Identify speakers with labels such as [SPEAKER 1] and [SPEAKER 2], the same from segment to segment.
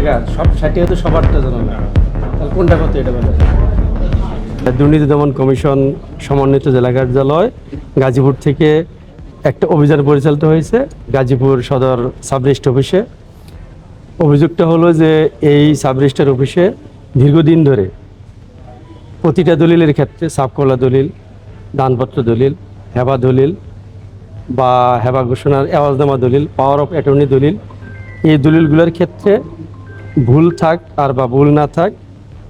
[SPEAKER 1] জায়গা সব 60 তো সবারটা জানো না, তাহলে কোনটা কত এটা বলে? দুর্নীতি দমন কমিশন সমন্বিত জেলা কার্যালয় গাজীপুর থেকে একটা অভিযান পরিচালিত হয়েছে গাজীপুর সদর সাব রেজিস্ট্রার অফিসে। অভিযোগটা হলো যে এই সাব রেজিস্ট্রার অফিসে দীর্ঘদিন ধরে প্রতিটা দলিলের ক্ষেত্রে সাবকলা দলিল, দানপত্র দলিল, হেবা দলিল বা হেবা ঘোষণার এওয়াজনামা দলিল, পাওয়ার অফ অ্যাটর্নি দলিল, এই দলিলগুলোর ক্ষেত্রে ভুল থাক আর বা ভুল না থাক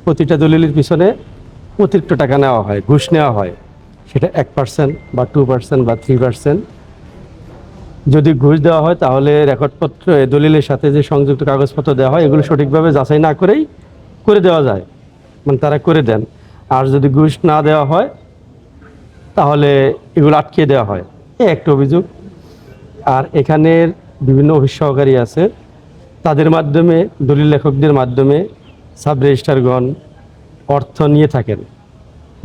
[SPEAKER 1] প্রতিটা দলিলের পিছনে অতিরিক্ত টাকা নেওয়া হয়, ঘুষ নেওয়া হয়। সেটা 1% বা 2% বা 3%। যদি ঘুষ দেওয়া হয় তাহলে রেকর্ডপত্র দলিলের সাথে যে সংযুক্ত কাগজপত্র দেওয়া হয় এগুলো সঠিকভাবে যাচাই না করেই করে দেওয়া যায়, মানে তারা করে দেন। আর যদি ঘুষ না দেওয়া হয় তাহলে এগুলো আটকে দেওয়া হয়, এই একটা অভিযোগ। আর এখানের বিভিন্ন অফিস সহকারী আছে, তাদের মাধ্যমে দলিল লেখকদের মাধ্যমে সাব রেজিস্ট্রারগণ অর্থ নিয়ে থাকেন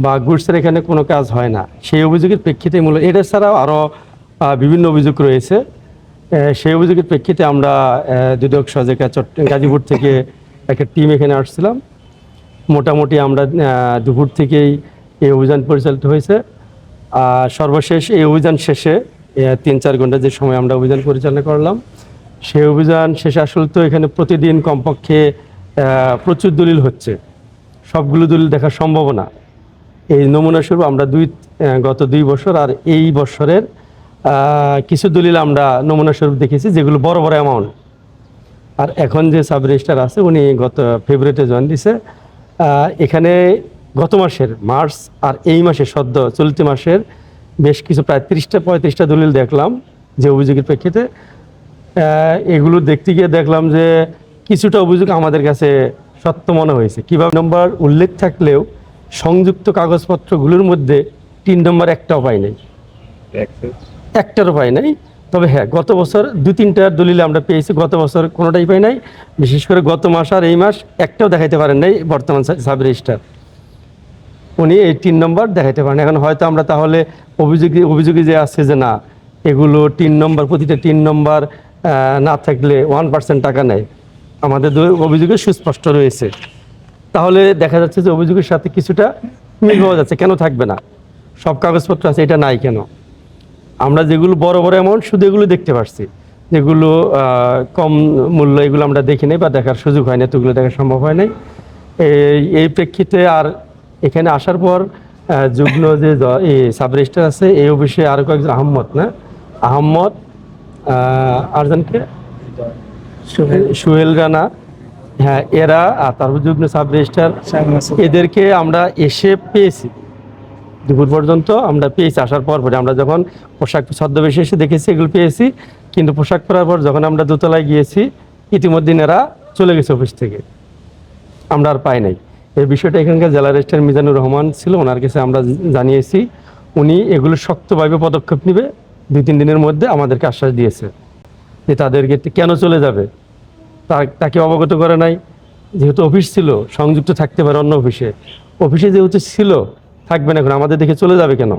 [SPEAKER 1] বা গুডসের এখানে কোনো কাজ হয় না। সেই অভিযোগের প্রেক্ষিতে মূলত এটা ছাড়াও আরও বিভিন্ন অভিযোগ রয়েছে। সেই অভিযোগের প্রেক্ষিতে আমরা দুদক সহায়িকা গাজীপুর থেকে একটা টিম এখানে আসছিলাম। মোটামুটি আমরা দুপুর থেকেই এই অভিযান পরিচালিত হয়েছে। সর্বশেষ এই অভিযান শেষে 3-4 ঘন্টা যে সময় আমরা অভিযান পরিচালনা করলাম, সেই অভিযান শেষে আসলে তো এখানে প্রতিদিন কমপক্ষে প্রচুর দলিল হচ্ছে, সবগুলো দলিল দেখা সম্ভব না। এই নমুনা স্বরূপ আমরা গত 2 বছর আর এই বছরের কিছু দলিল আমরা নমুনা স্বরূপ দেখেছি যেগুলো বড় বড় অ্যামাউন্ট। আর এখন যে সাব রেজিস্ট্রার আছে উনি গত ফেব্রুয়ারিতে জয়েন দিছে। এখানে গত মাসের মার্চ আর এই মাসে সদ্য চলতি মাসের বেশ কিছু প্রায় 30-35টা দলিল দেখলাম যে অভিযোগের প্রেক্ষিতে। এগুলো দেখতে গিয়ে দেখলাম যে কিছুটা অভিযোগ আমাদের কাছে সত্য মনে হয়েছে। কীভাবে? নম্বর উল্লেখ থাকলেও সংযুক্ত কাগজপত্রগুলোর মধ্যে 3 নম্বর একটাও পাই নাই, একটারও পাই নাই। তবে হ্যাঁ, গত বছর 2-3টা দলিল আমরা পেয়েছি, গত বছর কোনোটাই পাই নাই। বিশেষ করে গত মাস আর এই মাস একটাও দেখাইতে পারেন নাই বর্তমান সাব রেজিস্ট্রার, উনি এই 3 নম্বর দেখাইতে পারেন। এখন হয়তো আমরা তাহলে অভিযোগে যে আছে যে না এগুলো 3 নম্বর, প্রতিটা 3 নম্বর না থাকলে 1% টাকা নেয়, আমাদের অভিযোগে সুস্পষ্ট রয়েছে। তাহলে দেখা যাচ্ছে যে অভিযোগের সাথে কিছুটা মিল পাওয়া যাচ্ছে। কেন থাকবে না? সব কাগজপত্র আছে, এটা নাই কেন? আমরা যেগুলো বড় বড় অ্যামাউন্ট শুধু এগুলো দেখতে পারছি, যেগুলো কম মূল্য এগুলো আমরা দেখি নাই বা দেখার সুযোগ হয় না, তো এগুলো দেখা সম্ভব হয় নাই। এই প্রেক্ষিতে আর এখানে আসার পর যুগ্ম যে সাব রেজিস্ট্রার আছে এই অফিসে আরও কয়েকজন আহম্মদ আরজানকে সোহেল রানা, হ্যাঁ এরা, আর তারপর যুগ্ম সাব রেজিস্ট্রার, এদেরকে আমরা এসে পেয়েছি। দুপুর পর্যন্ত আমরা পেয়েছি। আসার পর আমরা যখন পোশাক ছদ্মবেশে এসে দেখেছি এগুলো পেয়েছি, কিন্তু পোশাক পরার পর যখন আমরা দোতলায় গিয়েছি ইতিমধ্যে এরা চলে গেছে অফিস থেকে, আমরা আর পাই নাই। এই বিষয়টা এখানকার জেলা রেজিস্ট্রার মিজানুর রহমান ছিল, ওনার কাছে আমরা জানিয়েছি। উনি এগুলো শক্তভাবে পদক্ষেপ নেবে, 2-3 দিনের মধ্যে আমাদেরকে আশ্বাস দিয়েছে যে তাদেরকে কেন চলে যাবে তাকে অবগত করে নাই। যেহেতু অফিস ছিল, সংযুক্ত থাকতে পারে অন্য অফিসে, অফিসে যেহেতু ছিল থাকবে না, এখন আমাদের দেখে চলে যাবে কেন?